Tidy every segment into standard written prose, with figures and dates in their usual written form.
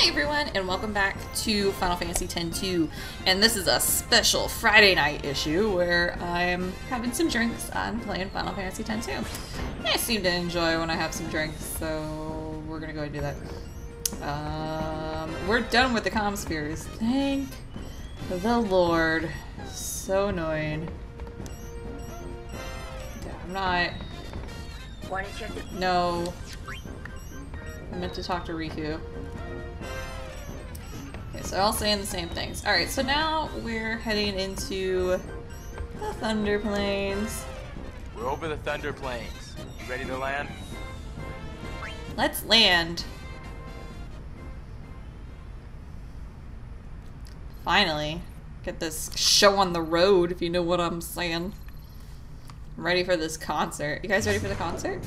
Hi everyone, and welcome back to Final Fantasy X-2, and this is a special Friday night issue where I'm having some drinks on playing Final Fantasy X-2. I seem to enjoy when I have some drinks, so we're gonna go and do that. We're done with the comm spheres. Thank the Lord. So annoying. Yeah, I'm not... No. I meant to talk to Riku. Okay, so all saying the same things. Alright, so now we're heading into the Thunder Plains. We're over the Thunder Plains. You ready to land? Let's land. Finally. Get this show on the road, if you know what I'm saying. I'm ready for this concert. You guys ready for the concert?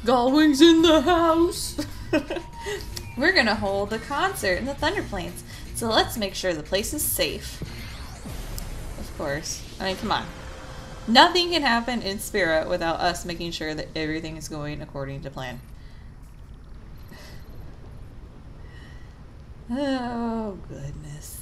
Galwing's in the house! We're gonna hold a concert in the Thunder Plains, so let's make sure the place is safe. Of course. I mean, come on. Nothing can happen in Spira without us making sure that everything is going according to plan. Oh, goodness.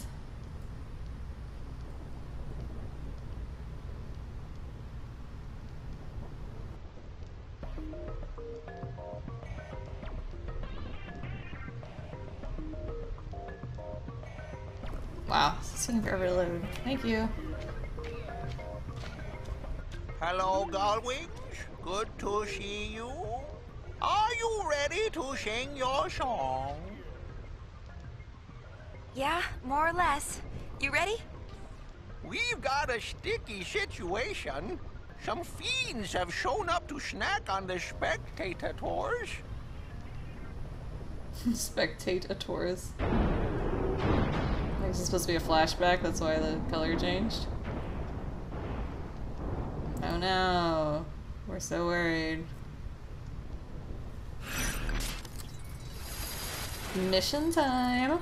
Wow, it's taking forever to load. Thank you. Hello, Galwings. Good to see you. Are you ready to sing your song? Yeah, more or less. You ready? We've got a sticky situation. Some fiends have shown up to snack on the spectators. Spectators. This is supposed to be a flashback, that's why the color changed. Oh no. We're so worried. Mission time.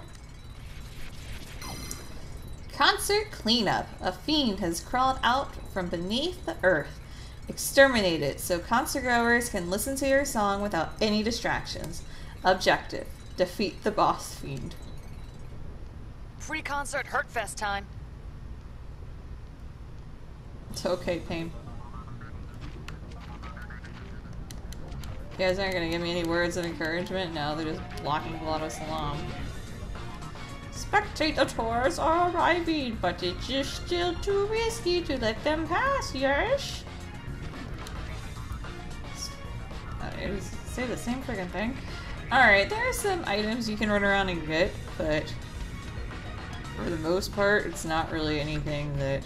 Concert cleanup. A fiend has crawled out from beneath the earth. Exterminate it so concert goers can listen to your song without any distractions. Objective: defeat the boss fiend. Pre-concert Hurtfest time. It's okay, Paine. You guys aren't gonna give me any words of encouragement? No, they're just blocking Blotto Salam. Spectators are arriving, but it's just still too risky to let them pass, yes? I just say the same friggin' thing. Alright, there are some items you can run around and get, but for the most part, it's not really anything that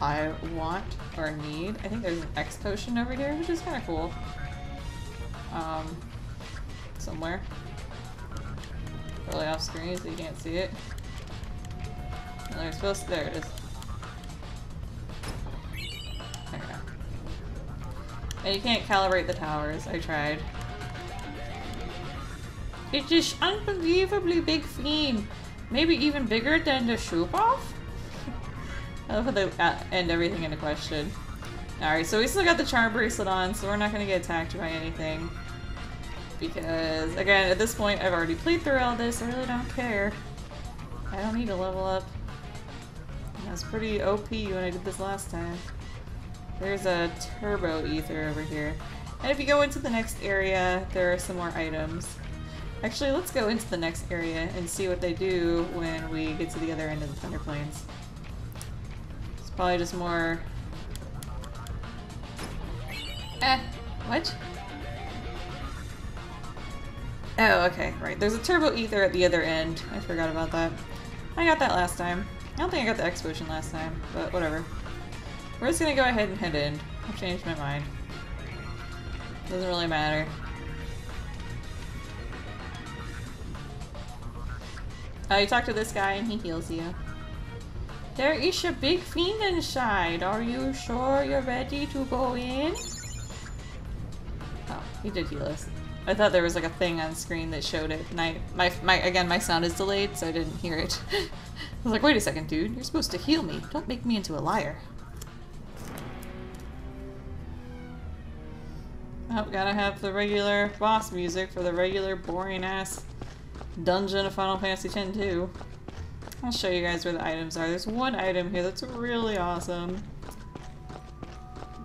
I want or need. I think there's an X potion over here, which is kind of cool. Somewhere. Really off screen so you can't see it. And they're supposed to, there it is. There we go. And you can't calibrate the towers, I tried. It's this unbelievably big fiend. Maybe even bigger than the Shoop-Off? I love how they end everything in a question. Alright, so we still got the charm bracelet on, so we're not gonna get attacked by anything. Because, again, at this point I've already played through all this, I really don't care. I don't need to level up. I was pretty OP when I did this last time. There's a turbo ether over here. And if you go into the next area, there are some more items. Actually, let's go into the next area and see what they do when we get to the other end of the Thunder Plains. It's probably just more... what? Oh, okay, right. There's a turbo ether at the other end. I forgot about that. I got that last time. I don't think I got the X potion last time, but whatever. We're just gonna go ahead and head in. I've changed my mind. Doesn't really matter. You talk to this guy and he heals you. There is a big fiend inside. Are you sure you're ready to go in? Oh, he did heal us. I thought there was like a thing on screen that showed it, and again, my sound is delayed, so I didn't hear it. I was like, wait a second, dude. You're supposed to heal me. Don't make me into a liar. Oh, gotta have the regular boss music for the regular boring ass dungeon of Final Fantasy X too. I'll show you guys where the items are. There's one item here that's really awesome.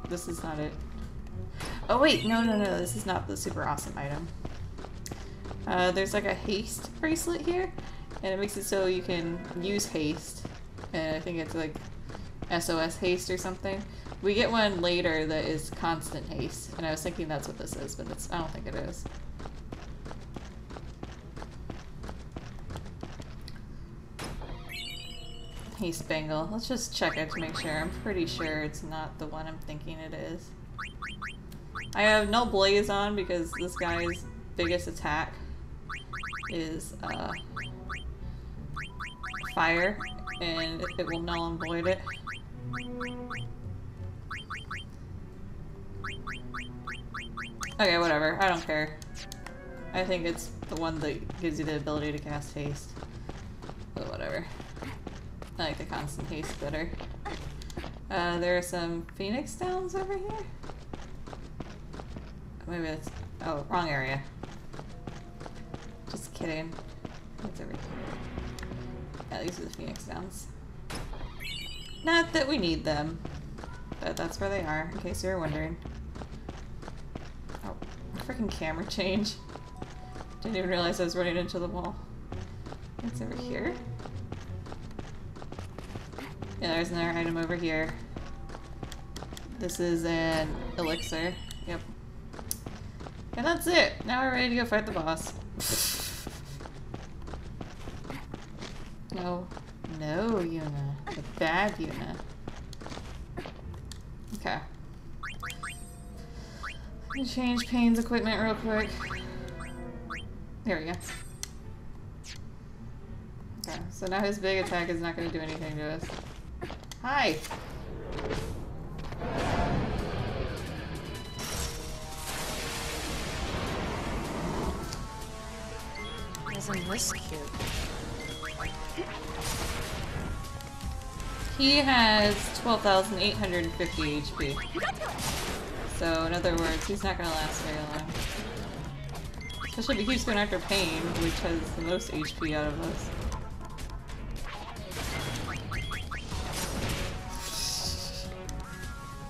This is not it. Oh wait, no, this is not the super awesome item. There's like a haste bracelet here, and it makes it so you can use haste. And I think it's like SOS haste or something. We get one later that is constant haste, and I was thinking that's what this is, but it's, I don't think it is. Haste bangle. Let's just check it to make sure. I'm pretty sure it's not the one I'm thinking it is. I have no blaze on because this guy's biggest attack is fire, and it will null and void it. Okay, whatever. I don't care. I think it's the one that gives you the ability to cast haste. But whatever. I like the constant haste better. There are some phoenix stones over here? Maybe it's... oh, wrong area. Just kidding. What's over here? Yeah, these are the phoenix stones. Not that we need them, but that's where they are, in case you were wondering. Oh, freaking camera change. Didn't even realize I was running into the wall. It's over here. Yeah, there's another item over here. This is an elixir. Yep. And that's it! Now we're ready to go fight the boss. No. No, Yuna. The bad Yuna. Okay. Let me change Paine's equipment real quick. There we go. Okay, so now his big attack is not going to do anything to us. Hi! Isn't this cute? He has 12,850 HP. So, in other words, he's not gonna last very long. Especially if he keeps going after Paine, which has the most HP out of us.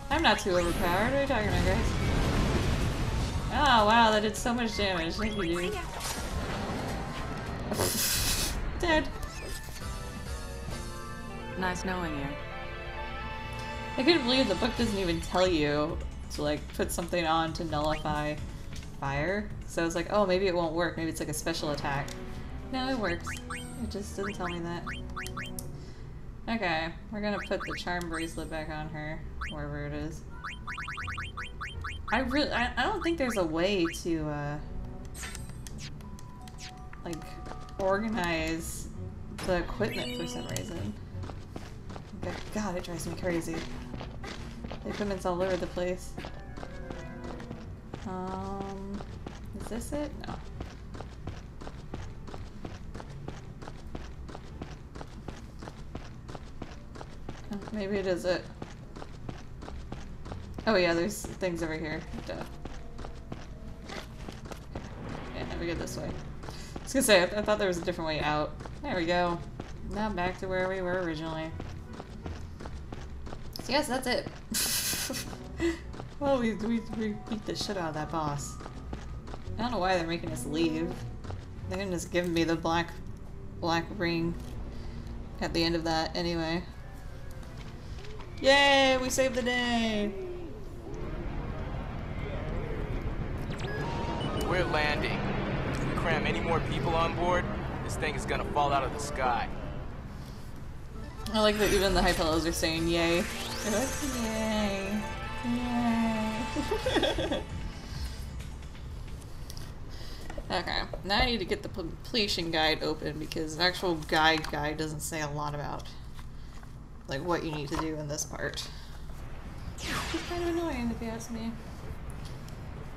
I'm not too overpowered. What are you talking about, guys? Oh, wow, that did so much damage. Thank you, dude. Dead. Nice knowing you. I couldn't believe the book doesn't even tell you to, like, put something on to nullify fire. So I was like, oh, maybe it won't work. Maybe it's like a special attack. No, it works. It just didn't tell me that. Okay, we're gonna put the charm bracelet back on her, wherever it is. I don't think there's a way to, like, organize the equipment for some reason. God, it drives me crazy. The equipment's all over the place. Is this it? No. Oh, maybe it is it. Oh yeah, there's things over here. Duh. Yeah, now we go this way. I was gonna say, I thought there was a different way out. There we go. Now back to where we were originally. So yes, that's it. Well, we beat the shit out of that boss. I don't know why they're making us leave. They didn't just give me the black ring at the end of that anyway. Yay! We saved the day! We're landing. If we cram any more people on board, this thing is gonna fall out of the sky. I like that even the high fellows are saying yay. They're like, yay. Yay. Okay, now I need to get the completion guide open because the actual guide doesn't say a lot about like what you need to do in this part. It's kind of annoying if you ask me.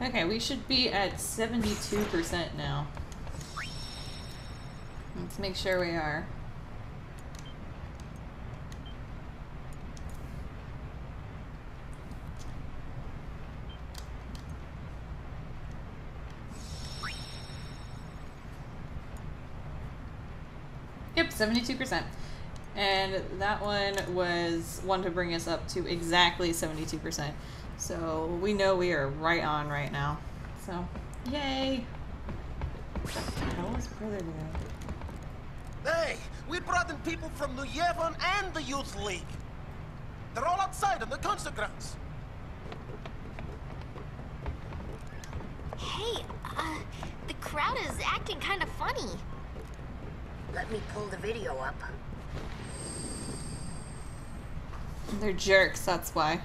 Okay, we should be at 72% now. Let's make sure we are. 72%. And that one was one to bring us up to exactly 72%. So we know we are right on right now. So, yay! What the hell is brother doing? Hey, we brought in people from the Yevon and the Youth League. They're all outside on the concert grounds. Hey, the crowd is acting kind of funny. Let me pull the video up. They're jerks, that's why.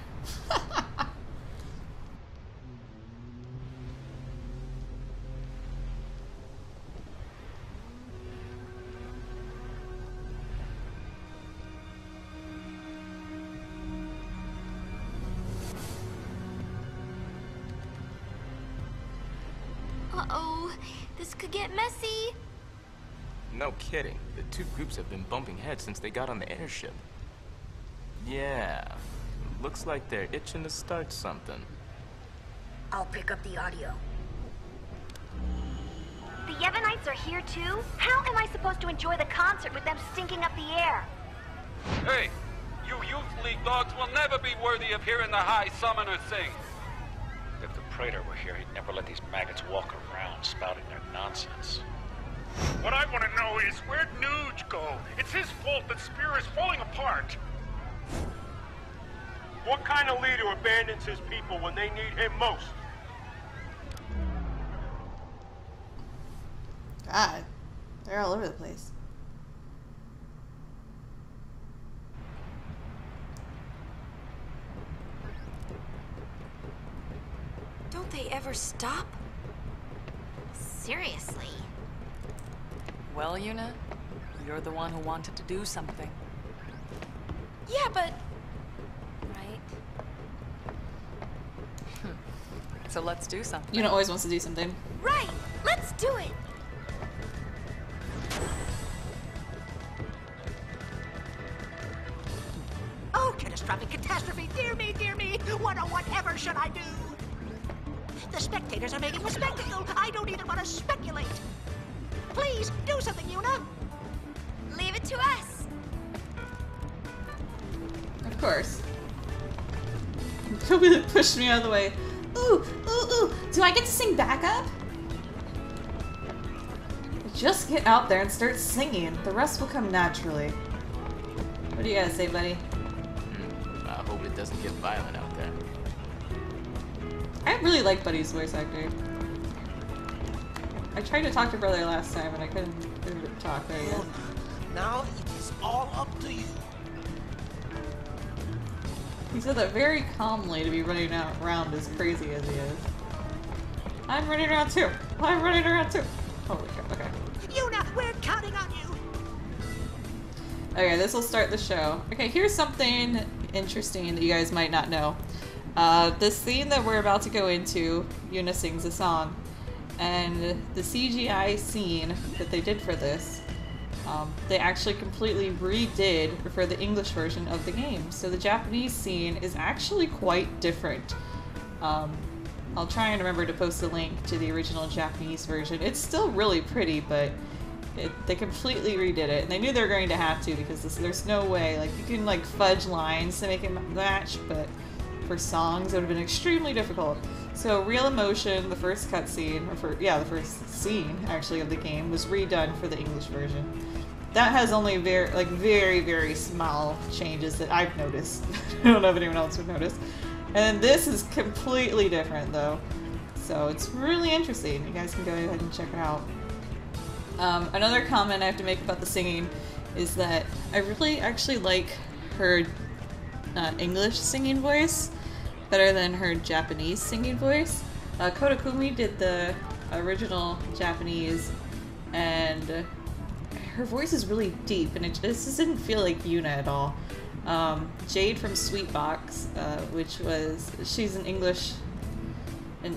Uh-oh, this could get messy. No kidding. The two groups have been bumping heads since they got on the airship. Yeah. Looks like they're itching to start something. I'll pick up the audio. The Yevonites are here too? How am I supposed to enjoy the concert with them stinking up the air? Hey, you Youth League dogs will never be worthy of hearing the High Summoner sing. If the Praetor were here, he'd never let these maggots walk around spouting their nonsense. What I want to know is, where'd Nuge go? It's his fault that Spear is falling apart. What kind of leader abandons his people when they need him most? God, they're all over the place. Don't they ever stop? Seriously. Well, Yuna, you're the one who wanted to do something. Yeah, but... Right? So let's do something. Yuna always wants to do something. Right! Let's do it! Oh, catastrophic catastrophe! Dear me, dear me! What or whatever should I do? The spectators are making a spectacle! I don't even want to speculate! Please, do something, Yuna! Leave it to us! Of course. Nobody pushed me out of the way. Ooh, ooh, ooh! Do I get to sing backup? Just get out there and start singing. The rest will come naturally. What do you guys say, buddy? I hope it doesn't get violent out there. I really like Buddy's voice actor. I tried to talk to brother last time and I couldn't talk. There you go. Now it is all up to you. He said that very calmly to be running around as crazy as he is. I'm running around too. I'm running around too. Holy crap, okay. Yuna, we're counting on you! Okay, this will start the show. Okay, here's something interesting that you guys might not know. This scene that we're about to go into, Yuna sings a song. And the CGI scene that they did for this, they actually completely redid for the English version of the game. So the Japanese scene is actually quite different. I'll try and remember to post a link to the original Japanese version. It's still really pretty, but they completely redid it. And they knew they were going to have to because there's no way. Like, you can like fudge lines to make it match, but for songs it would have been extremely difficult. So Real Emotion, the first cutscene, the first scene actually of the game, was redone for the English version. That has only very, very small changes that I've noticed. I don't know if anyone else would notice. And this is completely different though. So it's really interesting. You guys can go ahead and check it out. Another comment I have to make about the singing is that I really actually like her English singing voice better than her Japanese singing voice. Kodakumi did the original Japanese, and her voice is really deep, and it just didn't feel like Yuna at all. Jade from Sweetbox, she's an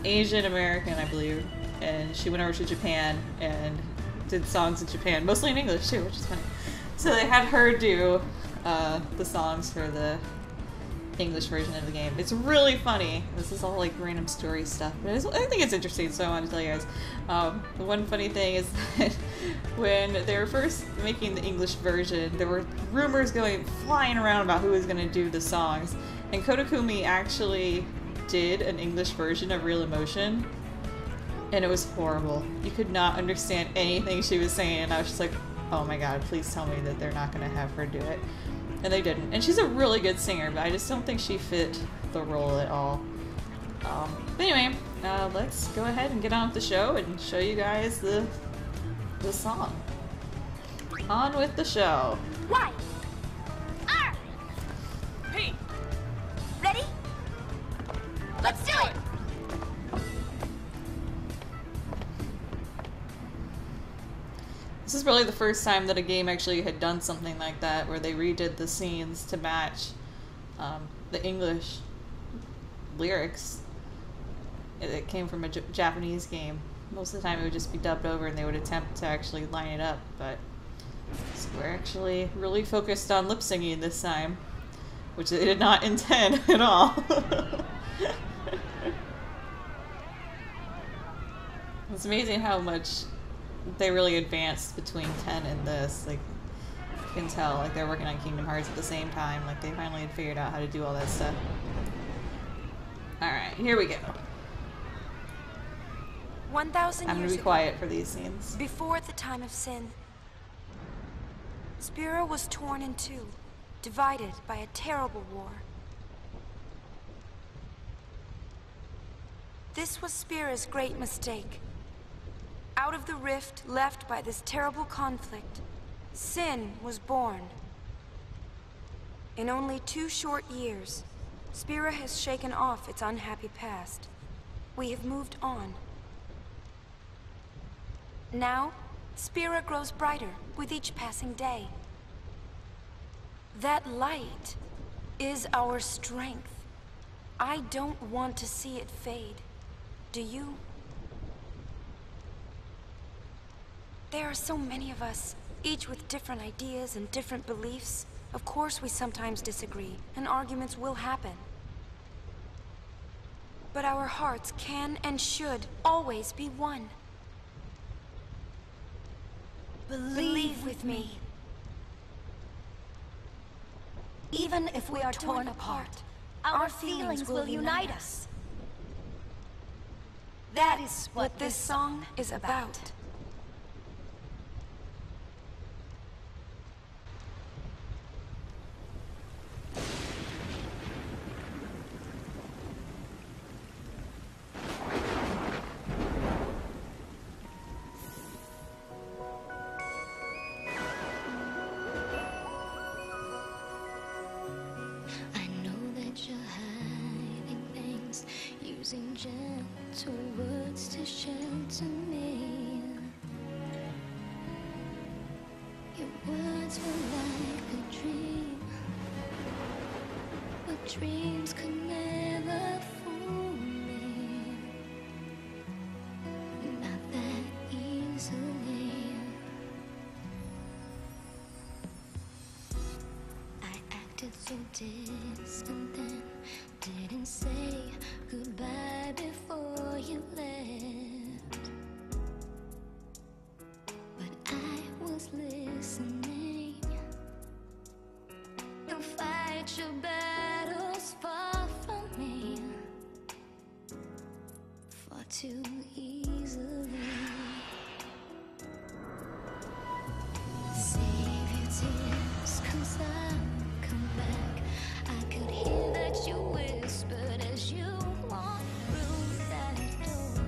Asian American, I believe, and she went over to Japan and did songs in Japan, mostly in English too, which is funny. So they had her do the songs for the English version of the game. It's really funny. This is all like random story stuff, but I think it's interesting, so I wanted to tell you guys. The one funny thing is that when they were first making the English version, there were rumors flying around about who was going to do the songs, and Kodakumi actually did an English version of Real Emotion, and it was horrible. You could not understand anything she was saying, and I was just like, oh my god, please tell me that they're not going to have her do it. And they didn't. And she's a really good singer, but I just don't think she fit the role at all. But anyway, let's go ahead and get on with the show and show you guys the song. On with the show. Why? R! Hey! Ready? Let's do it! This is probably the first time that a game actually had done something like that, where they redid the scenes to match the English lyrics. It came from a Japanese game. Most of the time it would just be dubbed over and they would attempt to actually line it up, but so we're actually really focused on lip singing this time, which they did not intend at all. It's amazing how much they really advanced between 10 and this. Like, you can tell, like, they're working on Kingdom Hearts at the same time. Like, they finally had figured out how to do all that stuff. Alright, here we go. 1,000 I'm gonna years be quiet for these scenes. Before the time of sin, Spira was torn in two, divided by a terrible war. This was Spira's great mistake. Out of the rift left by this terrible conflict, sin was born. In only 2 short years, Spira has shaken off its unhappy past. We have moved on. Now, Spira grows brighter with each passing day. That light is our strength. I don't want to see it fade. Do you? There are so many of us, each with different ideas and different beliefs. Of course we sometimes disagree, and arguments will happen. But our hearts can and should always be one. Believe with me. Even if we are torn apart, our feelings will unite us. That is what this song is about. Using gentle words to shelter me. Your words were like a dream, but dreams could never fool me. Not that easily. I acted so distant then, didn't say goodbye before you left, but I was listening. You'll fight your battles far from me, far too easily. Save your tears, 'cause I'll come back. I could hear that you whispered as you walked through that door.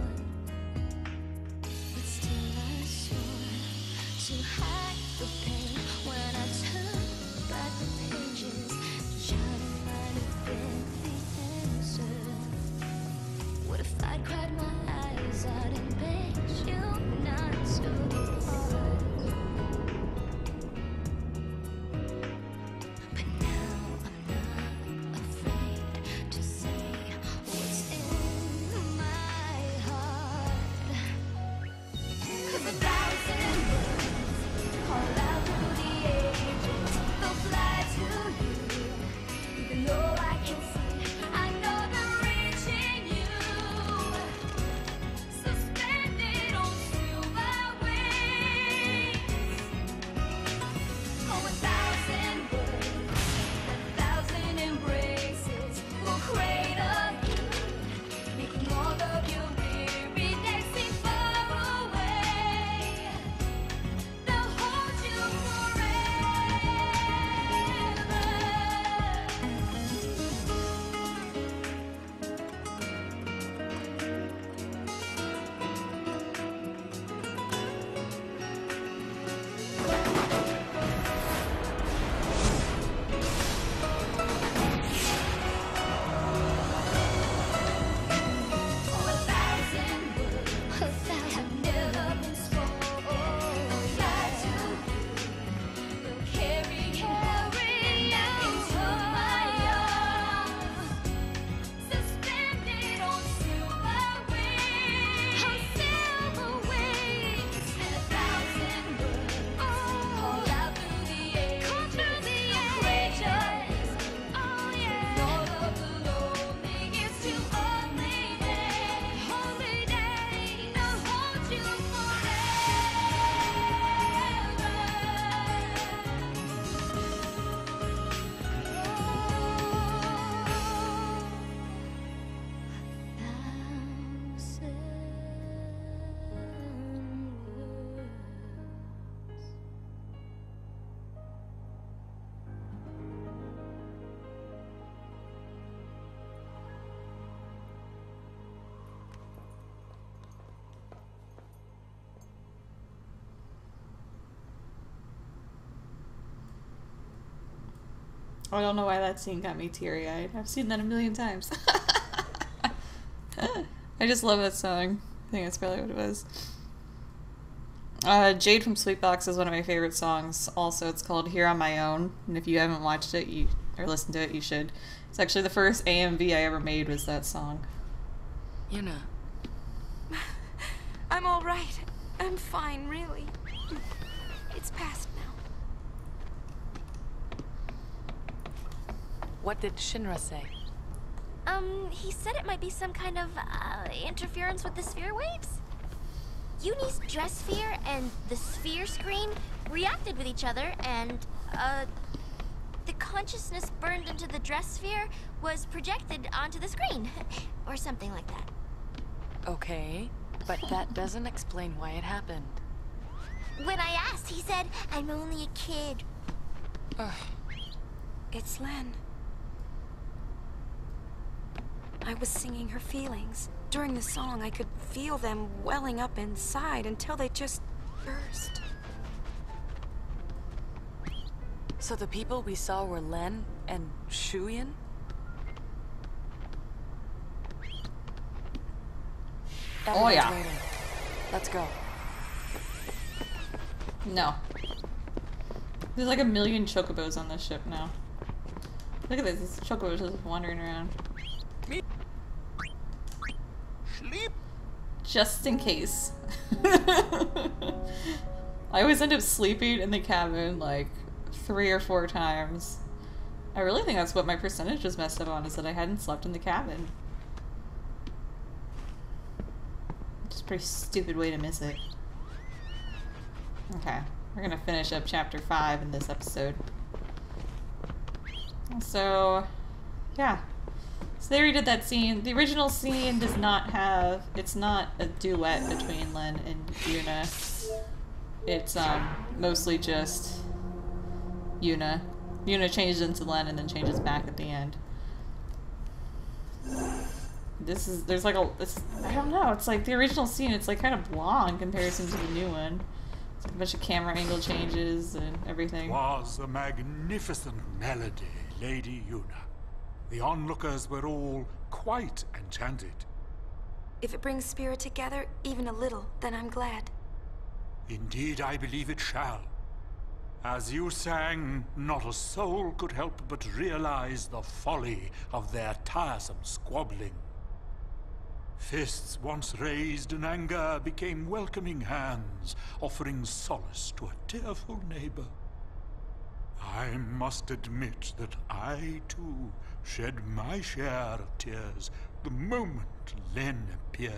1,000 never been spoiled. Fly to you, will carry you into my arms, suspended on silver wings. On silver wings, and 1,000 words call out through the air. Call through the ages. Oh yeah. Lord of the loneliest to only day, I'll hold you I don't know why that scene got me teary-eyed. I've seen that a million times. I just love that song. I think that's probably what it was. Jade from Sweetbox is one of my favorite songs. Also, it's called Here on My Own. And if you haven't watched it or listened to it, you should. It's actually the first AMV I ever made was that song. Yuna. I'm all right. I'm fine, really. It's past now. What did Shinra say? He said it might be some kind of, interference with the sphere waves? Uni's dress sphere and the sphere screen reacted with each other, and, the consciousness burned into the dress sphere was projected onto the screen. Or something like that. Okay, but that doesn't explain why it happened. When I asked, he said, I'm only a kid. It's Lenne. I was singing her feelings. During the song, I could feel them welling up inside until they just burst. So the people we saw were Lenne and Shuyan? Oh yeah. Waiting. Let's go. No. There's like a million chocobos on this ship now. Look at this, these chocobos just wandering around. Sleep? Just in case. I always end up sleeping in the cabin like 3 or 4 times. I really think that's what my percentage was messed up on, is that I hadn't slept in the cabin. Just a pretty stupid way to miss it. Okay, we're gonna finish up chapter 5 in this episode. So, yeah. So they redid that scene. The original scene does not have, it's not a duet between Lenne and Yuna. It's mostly just Yuna. Yuna changes into Lenne and then changes back at the end. This is, there's like a, I don't know, it's like the original scene, it's like kind of blah in comparison to the new one. It's like a bunch of camera angle changes and everything. Was a magnificent melody, Lady Yuna. The onlookers were all quite enchanted. If it brings spirit together, even a little, then I'm glad. Indeed, I believe it shall. As you sang, not a soul could help but realize the folly of their tiresome squabbling. Fists once raised in anger became welcoming hands, offering solace to a tearful neighbor. I must admit that I, too, shed my share of tears the moment Lenne appeared.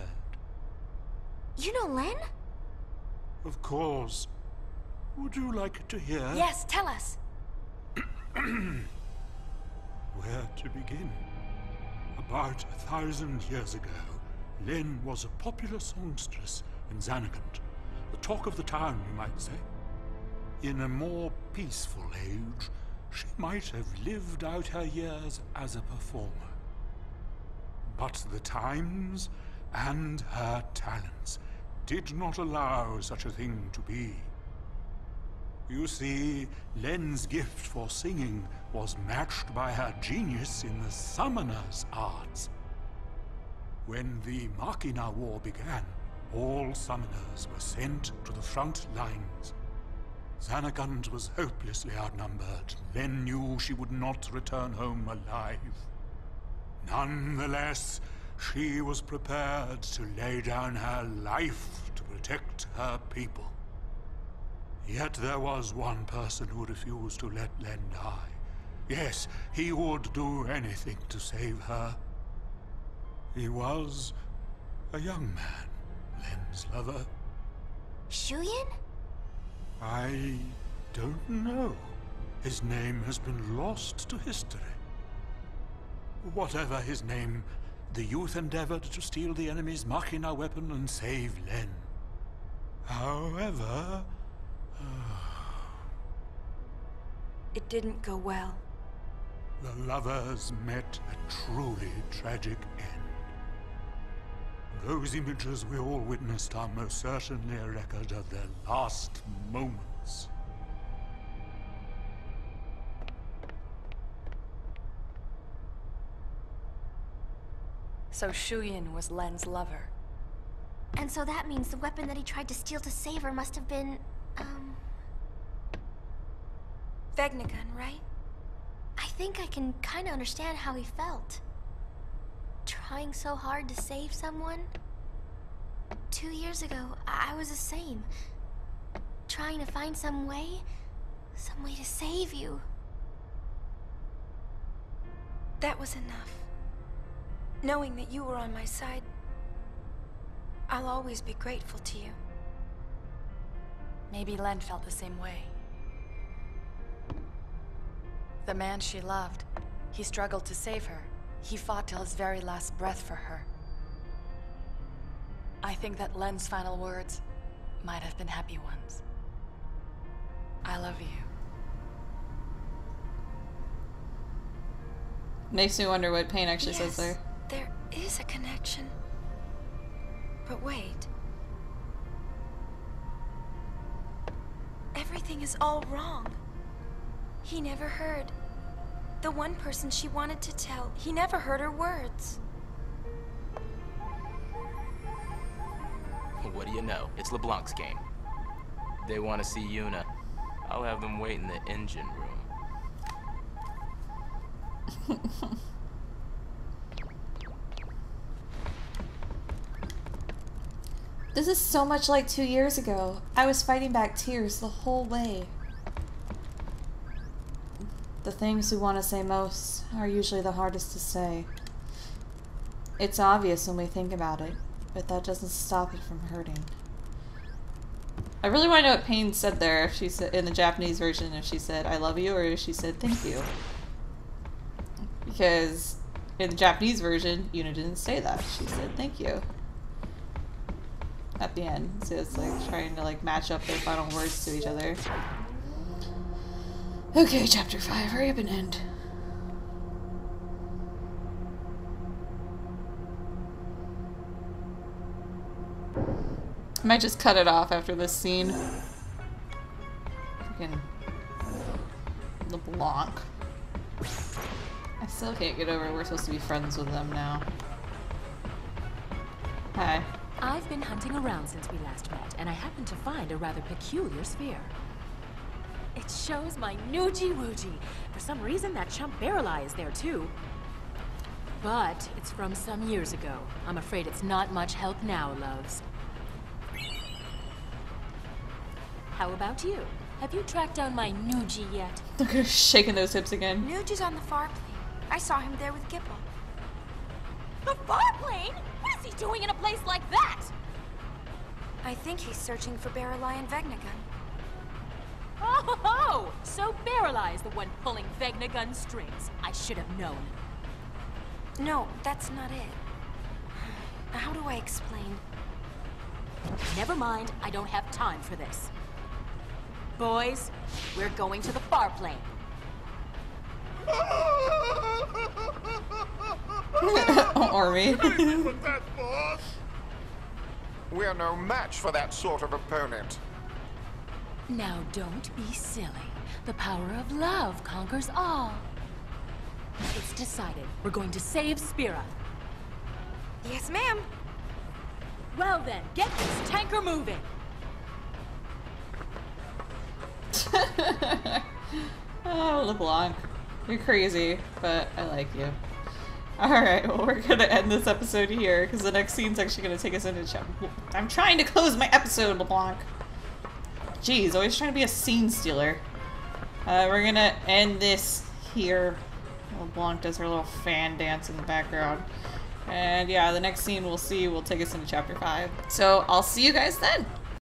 You know Lenne? Of course. Would you like to hear? Yes, tell us. Where to begin? About 1,000 years ago, Lenne was a popular songstress in Xanagant. The talk of the town, you might say. In a more peaceful age, she might have lived out her years as a performer. But the times and her talents did not allow such a thing to be. You see, Lenne's gift for singing was matched by her genius in the summoner's arts. When the Machina War began, All summoners were sent to the front lines. Zanarkand was hopelessly outnumbered. Lenne knew she would not return home alive. Nonetheless, she was prepared to lay down her life to protect her people. Yet there was one person who refused to let Lenne die. Yes, he would do anything to save her. He was a young man, Lenne's lover. Shuyin? I don't know. His name has been lost to history. Whatever his name, the youth endeavored to steal the enemy's Machina weapon and save Lenne. However... It didn't go well. the lovers met a truly tragic end. Those images we all witnessed are most certainly a record of their last moments. So Shuyin was Lenne's lover. And so that means the weapon that he tried to steal to save her must have been, Vegnagun, right? I think I can kinda understand how he felt. Trying so hard to save someone. 2 years ago, I was the same. Trying to find some way to save you. That was enough. Knowing that you were on my side, I'll always be grateful to you. Maybe Lenne felt the same way. The man she loved, he struggled to save her. He fought till his very last breath for her. I think that Lenne's final words might have been happy ones. I love you. Makes me wonder what Paine actually says there. There is a connection. But wait. Everything is all wrong. He never heard. The one person she wanted to tell, he never heard her words. What do you know? It's LeBlanc's game. They want to see Yuna. I'll have them wait in the engine room. This is so much like 2 years ago. I was fighting back tears the whole way. The things we want to say most are usually the hardest to say. It's obvious when we think about it, but that doesn't stop it from hurting. I really want to know what Paine said there, if she said in the Japanese version, if she said I love you or if she said thank you. Because in the Japanese version, Yuna didn't say that. She said thank you at the end. So it's like trying to like match up their final words to each other. Okay, chapter 5, hurry up and end. I might just cut it off after this scene. Freaking LeBlanc. I still can't get over we're supposed to be friends with them now. Hi. I've been hunting around since we last met, and I happened to find a rather peculiar sphere. It shows my Nuji-Wooji. For some reason, that chump Barreleye is there too. But it's from some years ago. I'm afraid it's not much help now, loves. How about you? Have you tracked down my Nuji yet? Look at her shaking those hips again. Nuji's on the far plane. I saw him there with Gipple. The far plane? What is he doing in a place like that? I think he's searching for Barreleye and Vegnagun. Oh, so Barreleye is the one pulling Vegnagun strings. I should have known. No, that's not it. How do I explain? Never mind, I don't have time for this. Boys, we're going to the far plane. Army. We're no match for that sort of opponent. Now don't be silly. The power of love conquers all. It's decided. We're going to save Spira. Yes, ma'am. Well then, get this tanker moving! Oh, LeBlanc. You're crazy, but I like you. Alright, well we're gonna end this episode here, because the next scene's actually gonna take us into chapter... I'm trying to close my episode, LeBlanc! Jeez, always trying to be a scene stealer. We're gonna end this here. LeBlanc does her little fan dance in the background. And yeah, the next scene we'll see will take us into chapter 5. So, I'll see you guys then!